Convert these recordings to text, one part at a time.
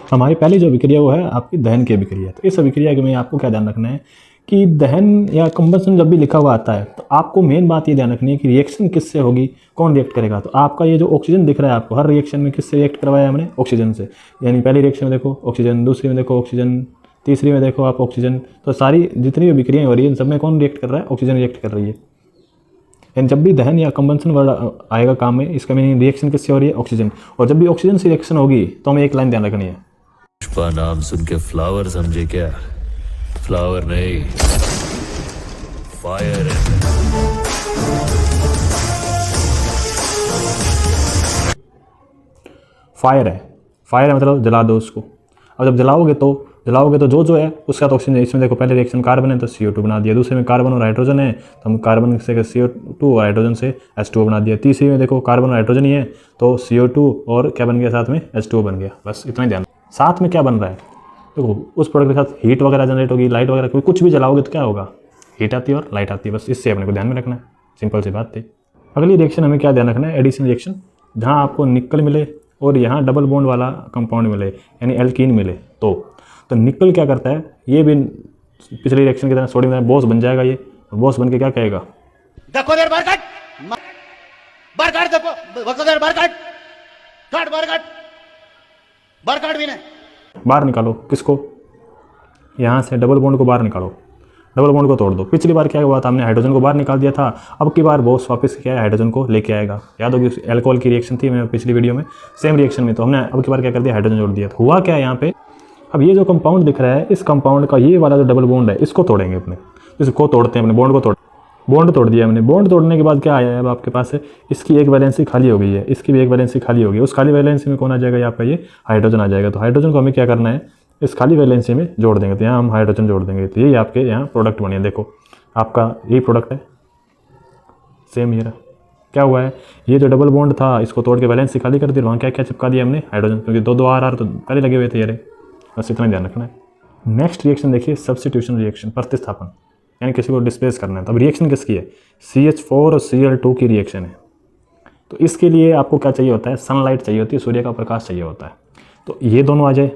हमारी पहली जो अभिक्रिया वो है आपकी दहन की अभिक्रिया। तो इस अभिक्रिया के में आपको क्या ध्यान रखना है कि दहन या कंबसन जब भी लिखा हुआ आता है तो आपको मेन बात ये ध्यान रखनी है कि रिएक्शन किससे होगी, कौन रिएक्ट करेगा। तो आपका ये जो ऑक्सीजन दिख रहा है आपको, हर रिएक्शन में किससे रिएक्ट करवाया हमने, ऑक्सीजन से। यानी पहली रिएक्शन में देखो ऑक्सीजन, दूसरी में देखो ऑक्सीजन, तीसरी में देखो आप ऑक्सीजन। तो सारी जितनी भी अभिक्रियाएं हो रही है इन सब में कौन रिएक्ट कर रहा है, ऑक्सीजन रिएक्ट कर रही है। यानी जब भी दहन या कंबंसन वर्ड आएगा काम में, इसका मीनिंग रिएक्शन किससे हो रही है, ऑक्सीजन। और जब भी ऑक्सीजन से रिएक्शन होगी तो हमें एक लाइन ध्यान रखनी है, पुष्पा नाम सुन के फ्लावर समझे क्या? फ्लावर नहीं, फायर है। फायर है। फायर है मतलब जला दो उसको। अब जब जलाओगे तो जो है उसका तो ऑक्सीजन। इसमें देखो पहले रिएक्शन कार्बन है तो CO2 बना दिया, दूसरे में कार्बन और हाइड्रोजन है तो हम कार्बन से CO2 और हाइड्रोजन से H2O बना दिया, तीसरी में देखो कार्बन और हाइड्रोजन ही है तो CO2 और क्या बन गया साथ में, H2O बन गया। बस इतना ही ध्यान। साथ में क्या बन रहा है देखो, उस प्रोडक्ट के साथ हीट वगैरह जनरेट होगी, लाइट वगैरह, कुछ भी जलाओगे तो क्या होगा, हीट आती है और लाइट आती है। बस इससे अपने को ध्यान में रखना है, सिंपल सी बात थी। अगली रिएक्शन हमें क्या ध्यान रखना है, एडिशन रिएक्शन। जहाँ आपको निकल मिले और यहाँ डबल बॉन्ड वाला कंपाउंड मिले यानी एल्कीन मिले तो निकल क्या करता है, ये भी पिछली रिएक्शन की तरह सोडियम की तरह बॉस बन जाएगा। ये बॉस बन के क्या कहेगा, देखो देर बरकट बरकट देखो देखो देर बरकट कट बरकट बरकट भी नहीं। बाहर निकालो किसको, यहाँ से डबल बॉन्ड को बाहर निकालो, डबल बॉन्ड को तोड़ दो। पिछली बार क्या हुआ था, हमने हाइड्रोजन को बाहर निकाल दिया था, अब की बार बॉस वापस क्या है, हाइड्रोजन को लेके आएगा। याद होगी अल्कोहल की रिएक्शन थी मैंने पिछली वीडियो में, सेम रिएक्शन में, तो हमने अब की बार क्या कर दिया, हाइड्रोजन जोड़ दिया। तो हुआ क्या है यहाँ पे, अब ये जो कंपाउंड दिख रहा है इस कंपाउंड का ये वाला जो डबल बॉन्ड है इसको तोड़ेंगे अपने, इसको तोड़ते हैं अपने, बॉन्ड तोड़ दिया हमने। बॉन्ड तोड़ने के बाद क्या आया है, अब आपके पास है इसकी एक वैलेंसी खाली हो गई है, इसकी भी एक वैलेंसी खाली हो गई। उस खाली वैलेंसी में कौन आ जाएगा, ये आपका ये हाइड्रोजन आ जाएगा। तो हाइड्रोजन को हमें क्या करना है, इस खाली वैलेंसी में जोड़ देंगे। तो यहाँ हम हाइड्रोजन जोड़ देंगे तो ये आपके यहाँ प्रोडक्ट बने। देखो आपका यही प्रोडक्ट है, सेम ये रहा। क्या हुआ है, ये जो डबल बॉन्ड था इसको तोड़ के वैलेंसी खाली कर दी, वहाँ क्या क्या चिपका दिया हमने, हाइड्रोजन, क्योंकि दो आर तो पहले लगे हुए थे ये। बस इतना ध्यान रखना है। नेक्स्ट रिएक्शन देखिए, सब्स्टिट्यूशन रिएक्शन, प्रतिस्थापन, यानी किसी को डिस्प्लेस करना है। तो अब रिएक्शन किसकी है, CH4 और Cl2 की रिएक्शन है। तो इसके लिए आपको क्या चाहिए होता है, सनलाइट चाहिए होती है, सूर्य का प्रकाश चाहिए होता है। तो ये दोनों आ जाए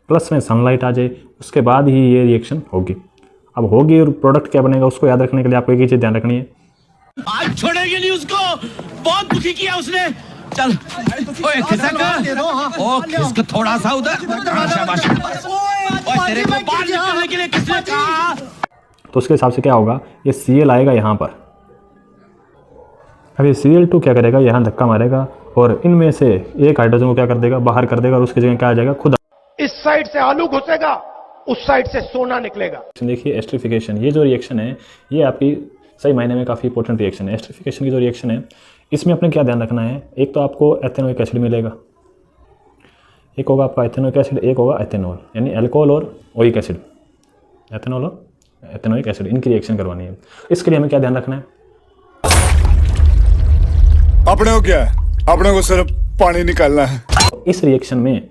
प्लस में सनलाइट आ जाए, उसके बाद ही ये रिएक्शन होगी। अब होगी और प्रोडक्ट क्या बनेगा उसको याद रखने के लिए आपको एक ही चीज़ ध्यान रखनी है, आज छोड़ेंगे नहीं उसको, बहुत दुखी किया उसने। चल ओए खिसक, ओ खिसक थोड़ा सा उधर, शाबाश। ओए तेरे को बाहर निकलने के लिए किसने कहा। तो उसके हिसाब से क्या होगा, ये Cl आएगा यहाँ पर। अब ये Cl2 क्या करेगा, यहाँ धक्का मारेगा और इनमें से एक हाइड्रोजन को क्या कर देगा, बाहर कर देगा और उसकी जगह क्या आ जाएगा, खुद इस साइड से आलू घुसेगा, उस साइड से सोना निकलेगा। देखिए एस्ट्रिफिकेशन, ये जो रिएक्शन है ये आपकी सही मायने में काफ़ी इंपॉर्टेंट रिएक्शन है। एस्ट्रिफिकेशन की जो रिएक्शन है इसमें अपने क्या ध्यान रखना है, एक तो आपको एथेनोइक एसिड मिलेगा, एक होगा आपका एथेनोइक एसिड, एक होगा एथेनॉल, यानी अल्कोहल और ओइक एसिड, एथेनॉल और एथेनोइक एसिड, इनकी रिएक्शन करवानी है। इसके लिए हमें क्या ध्यान रखना है, अपने को क्या है, अपने को सिर्फ पानी निकालना है। इस रिएक्शन में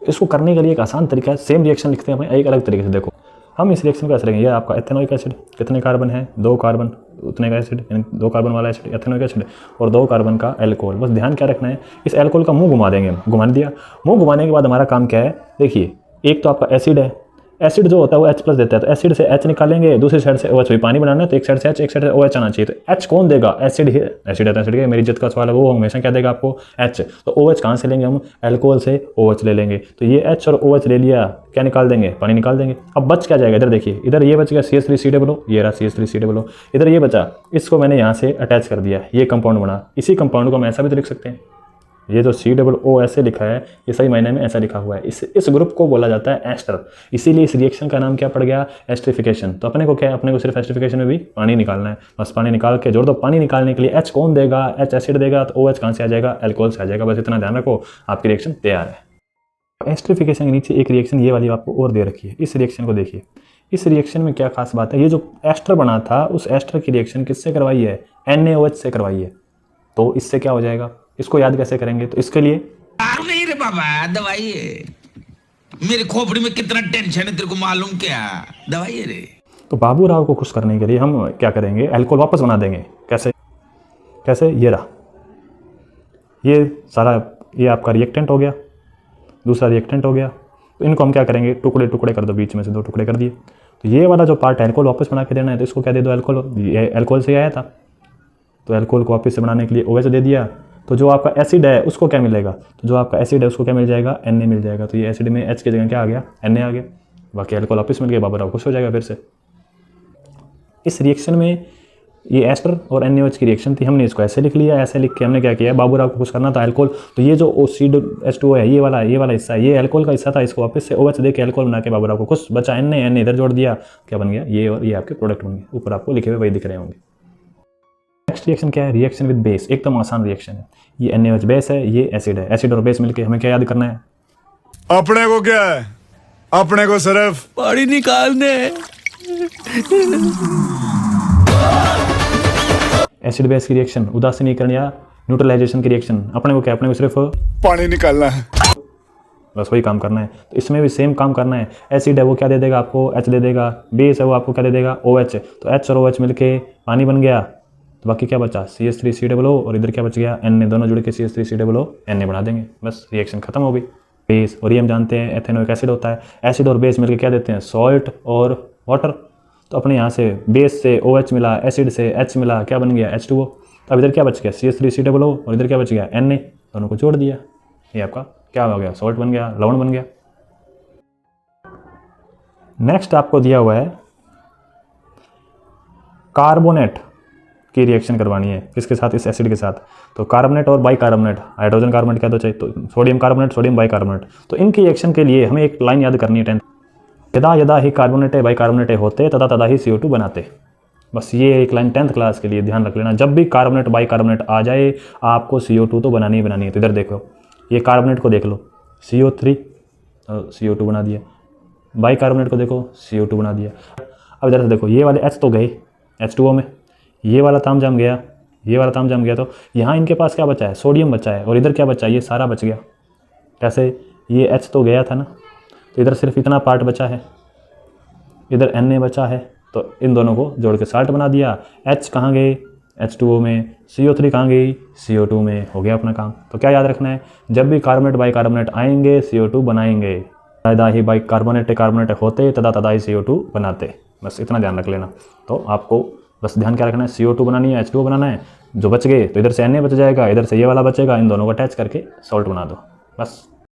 इसको करने के लिए एक आसान तरीका है, सेम रिएक्शन लिखते हैं अपने एक अलग तरीके से। देखो हम इस रिएक्शन को कैसे करेंगे, ये आपका एथेनोइक एसिड, कितने कार्बन है, 2 कार्बन, उतने का एसिड, यानी 2 कार्बन वाला एसिड एथेनोइक एसिड, और 2 कार्बन का अल्कोहल। बस ध्यान क्या रखना है, इस अल्कोहल का मुंह घुमा देंगे हम, घुमा दिया। मुंह घुमाने के बाद हमारा काम क्या है, देखिए एक तो आपका एसिड है, एसिड जो होता है वो H+ देता है, तो एसिड से H निकालेंगे, दूसरी साइड से OH, पानी बनाना है तो एक साइड से H एक साइड से OH आना चाहिए। तो H कौन देगा, एसिड है, एसिड है तो एसिड है, मेरी इज्जत का सवाल है, वो हमेशा क्या देगा आपको, H। तो OH कहाँ से लेंगे हम, अल्कोहल से OH ले लेंगे। तो ये H और OH ले लिया, क्या निकाल देंगे, पानी निकाल देंगे। अब बच क्या जाएगा, इधर देखिए, इधर ये बच गया CH3COO, ये रहा CH3COO, इधर ये बचा, इसको मैंने यहाँ से अटैच कर दिया, ये कंपाउंड बना। इसी कंपाउंड को हम ऐसा भी तो लिख सकते हैं, ये जो COO ऐसे लिखा है ये सही मायने में ऐसा लिखा हुआ है। इस ग्रुप को बोला जाता है एस्टर, इसीलिए इस रिएक्शन का नाम क्या पड़ गया, एस्ट्रिफिकेशन। तो अपने को क्या है, अपने को सिर्फ एस्ट्रिफिकेशन में भी पानी निकालना है, बस पानी निकाल के जोड़ दो। पानी निकालने के लिए H कौन देगा, H एसिड देगा, तो OH कहाँ से आ जाएगा, अल्कोहल से आ जाएगा। बस इतना ध्यान रखो, आपकी रिएक्शन तैयार है। एस्ट्रिफिकेशन के नीचे एक रिएक्शन ये वाली आपको और दे रखी है, इस रिएक्शन को देखिए। इस रिएक्शन में क्या खास बात है, ये जो एस्टर बना था उस एस्टर की रिएक्शन किससे करवाई है, NaOH से करवाई है। तो इससे क्या हो जाएगा, इसको याद कैसे करेंगे, तो इसके लिए नहीं रे बाबा, दवाई है, मेरे खोपड़ी में कितना टेंशन है तेरे को मालूम क्या, दवाई है रे। तो बाबू राव को खुश करने के लिए हम क्या करेंगे, अल्कोहल वापस बना देंगे। कैसे, कैसे, ये रहा, ये सारा ये आपका रिएक्टेंट हो गया, दूसरा रिएक्टेंट हो गया, तो इनको हम क्या करेंगे, टुकड़े टुकड़े कर दो, बीच में से 2 टुकड़े कर दिए। तो ये वाला जो पार्ट है अल्कोहल वापस बना के देना है, तो इसको क्या दे दो, अल्कोहल। ये अल्कोहल से आया था, तो अल्कोहल को वापस से बनाने के लिए OH दे दिया। तो जो आपका एसिड है उसको क्या मिलेगा, तो जो आपका एसिड है उसको क्या मिल जाएगा, Na मिल जाएगा। तो ये एसिड में H की जगह क्या आ गया, Na आ गया। बाकी अल्कोहल वापस मिल गया, बाबूराव खुश हो जाएगा फिर से। इस रिएक्शन में ये एस्टर और NaOH की रिएक्शन थी, हमने इसको ऐसे लिख लिया। ऐसे लिख के हमने क्या किया, बाबूराव को खुश करना था अल्कोहल। तो ये जो H2O है, ये वाला हिस्सा, ये अल्कोहल का हिस्सा था, इसको वापस से OH दे के अल्कोहल बना के बाबूराव को खुश, बचा Na इधर जोड़ दिया, क्या बन गया, ये और ये आपके प्रोडक्ट बन गए। ऊपर आपको लिखे हुए वही दिख रहे होंगे। नेक्स्ट रिएक्शन क्या है, रिएक्शन विद बेस। एकदम आसान रिएक्शन है। ये NaOH बेस है, ये एसिड है। एसिड और बेस मिलके हमें क्या याद करना है, अपने को क्या है, अपने को सिर्फ पानी निकालने। एसिड बेस की रिएक्शन, उदासीनीकरण या न्यूट्रलाइजेशन की रिएक्शन, अपने को क्या, अपने को सिर्फ पानी निकालना है। बस वही काम करना है। तो इसमें भी सेम काम करना है। एसिड है वो क्या दे देगा आपको, H दे देगा। बेस है वो आपको क्या दे देगा, OH। तो H और OH मिलके पानी बन गया। तो बाकी क्या बचा, CH3COO, और इधर क्या बच गया, Na। दोनों जुड़ के CH3COO Na बना देंगे, बस रिएक्शन खत्म हो गई। बेस, और ये हम जानते हैं एथेनोइक एसिड होता है। एसिड और बेस मिलकर क्या देते हैं, सॉल्ट और वाटर। तो अपने यहाँ से बेस से OH मिला, एसिड से H मिला, क्या बन गया, H2O। तो अब इधर क्या बच गया, CH3COO, और इधर क्या बच गया, Na। दोनों को जोड़ दिया, ये आपका क्या हो गया, सॉल्ट बन गया, लवण बन गया। नेक्स्ट आपको दिया हुआ है कार्बोनेट की रिएक्शन करवानी है, किसके साथ, इस एसिड के साथ। तो कार्बोनेट और बाइकार्बोनेट, हाइड्रोजन कार्बोनेट क्या तो चाहिए, तो सोडियम कार्बोनेट, सोडियम बाइकार्बोनेट। तो इनकी रिएक्शन के लिए हमें एक लाइन याद करनी है 10th, यदा यदा ही कार्बोनेटे बाइकार्बोनेटे होते तदा तदा ही CO2 बनाते। बस ये एक लाइन 10th क्लास के लिए ध्यान रख लेना। जब भी कार्बोनेट बाइकार्बोनेट आ जाए आपको CO2 तो बनानी ही बनानी है। तो इधर देखो, ये कार्बोनेट को देख लो, CO3 CO2 बना दिया। बाइकार्बोनेट को देखो, CO2 बना दिया। अब इधर से देखो, ये वाले H तो गए H2O में, ये वाला तामझाम गया, ये वाला तामझाम गया। तो यहाँ इनके पास क्या बचा है, सोडियम बचा है, और इधर क्या बचा है, ये सारा बच गया। कैसे, ये H तो गया था ना, तो इधर सिर्फ इतना पार्ट बचा है, इधर Na बचा है। तो इन दोनों को जोड़ के साल्ट बना दिया। H कहाँ गए, H2O में। CO3 कहाँ गई, CO2 में। हो गया अपना काम। तो क्या याद रखना है, जब भी कार्बोनेट बाइकार्बोनेट आएंगे CO2 बनाएंगे। तदा ही बाइकार्बोनेट होते तदा तदा ही CO2 बनाते। बस इतना ध्यान रख लेना। तो आपको बस ध्यान क्या रखना है, CO2 बनानी है, H2O बनाना है। जो बच गए तो इधर से Na बच जाएगा, इधर से ये वाला बचेगा, इन दोनों को अटैच करके सॉल्ट बना दो, बस।